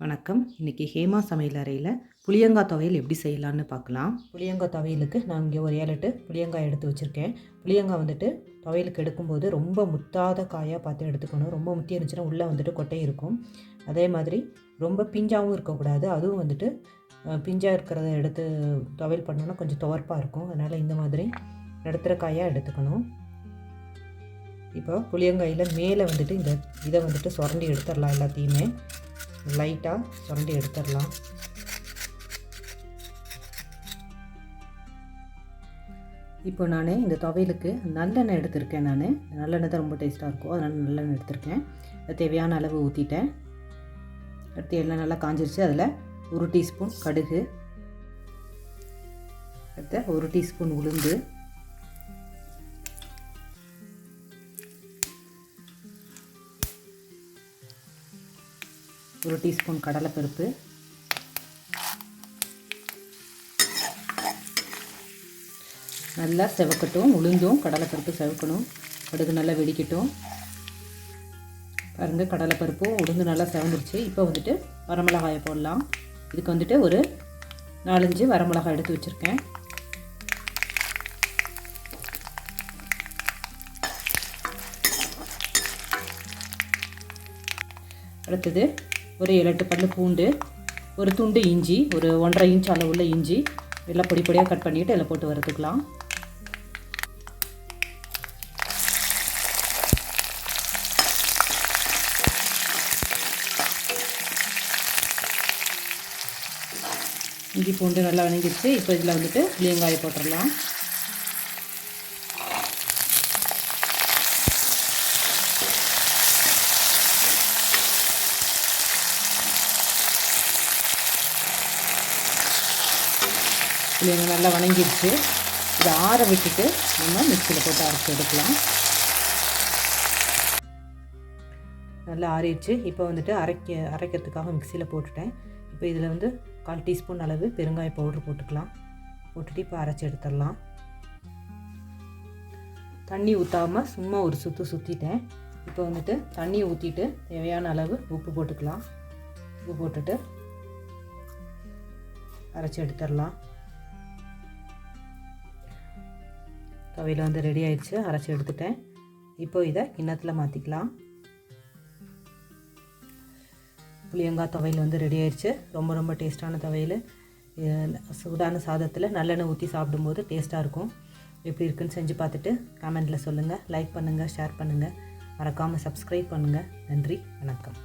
வணக்கம். இன்றைக்கி ஹேமா சமையல் அறையில் புளியங்காய் துவையல் எப்படி செய்யலான்னு பார்க்கலாம். புளியங்காய் துவையலுக்கு நான் இங்கே ஒரு 7-8 புளியங்காய் எடுத்து வச்சுருக்கேன். புளியங்காய் துவையலுக்கு எடுக்கும்போது ரொம்ப முத்தாத காயாக பார்த்து எடுத்துக்கணும். ரொம்ப முத்தி இருந்துச்சுன்னா உள்ளே கொட்டை இருக்கும். அதே மாதிரி ரொம்ப பிஞ்சாகவும் இருக்கக்கூடாது. அதுவும் பிஞ்சாக இருக்கிறத எடுத்து துவையல் பண்ணோன்னா கொஞ்சம் துவர்ப்பாக இருக்கும். அதனால் இந்த மாதிரி நடுத்தர காயாக எடுத்துக்கணும். இப்போ புளியங்காயில் மேலே இந்த இதை சுரண்டி எடுத்துடலாம். எல்லாத்தையுமே லைட்டாக சுரண்டி எடுத்துடலாம். இப்போ நான் இந்த துவையலுக்கு நல்லெண்ணெய் எடுத்திருக்கேன். நல்லெண்ணெய் தான் ரொம்ப டேஸ்ட்டாக இருக்கும். அதனால் நல்லெண்ணெய் எடுத்திருக்கேன். தேவையான அளவு ஊற்றிட்டேன். அடுத்து எண்ணெய் நல்லா காஞ்சிருச்சு. அதில் 1 டீஸ்பூன் கடுகு, அடுத்து 1 டீஸ்பூன் உளுந்து, ஒரு டீஸ்பூன் கடலைப்பருப்பு, நல்லா செவக்கட்டும். உளுந்தும் கடலைப்பருப்பு செவக்கணும். கடுகு நல்லா வெடிக்கட்டும். பாருங்கள், கடலைப்பருப்பும் உளுந்து நல்லா செவந்துருச்சு. இப்போ வரமிளகாயை போடலாம். இதுக்கு ஒரு 4-5 வரமிளகாய் எடுத்து வச்சுருக்கேன். அடுத்தது ஒரு 7-8 பல்லு பூண்டு, ஒரு துண்டு இஞ்சி, ஒரு 1.5 இன்ச் அளவுள்ள இஞ்சி எல்லாம் பொடியாக கட் பண்ணிவிட்டு இதில் போட்டு வறுத்துக்கலாம். இஞ்சி பூண்டு நல்லா வணங்கிடுச்சு. இப்போ இதில் புளியங்காயை போட்டுடலாம். புளியங்காய் நல்லா வணங்கிடுச்சு. இதை ஆற விட்டுட்டு நம்ம மிக்சியில் போட்டு அரைச்சி எடுக்கலாம். நல்லா ஆறிடுச்சு. இப்போ அரைக்கிறதுக்காக மிக்சியில் போட்டுட்டேன். இப்போ இதில் 1/4 டீஸ்பூன் அளவு பெருங்காய பவுட்ரு போட்டுக்கலாம். போட்டுட்டு இப்போ அரைச்சி எடுத்துடலாம். தண்ணி ஊற்றாமல் சும்மா ஒரு சுற்றிட்டேன். இப்போ தண்ணி ஊற்றிட்டு தேவையான அளவு உப்பு போட்டுக்கலாம். உப்பு போட்டுட்டு அரைச்சி எடுத்துடலாம். துவையல் ரெடி ஆயிடுச்சு. அரைச்சி எடுத்துட்டேன். இப்போ இதை கிண்ணத்தில் மாற்றிக்கலாம். புளியங்காய் துவையல் ரெடி ஆயிடுச்சு. ரொம்ப டேஸ்ட்டான துவையல். சூடான சாதத்தில் நல்லெண்ணெய் ஊற்றி சாப்பிடும்போது டேஸ்ட்டாக இருக்கும். எப்படி இருக்குன்னு செஞ்சு பார்த்துட்டு கமெண்ட்டில் சொல்லுங்கள். லைக் பண்ணுங்கள், ஷேர் பண்ணுங்கள், மறக்காமல் சப்ஸ்கிரைப் பண்ணுங்கள். நன்றி, வணக்கம்.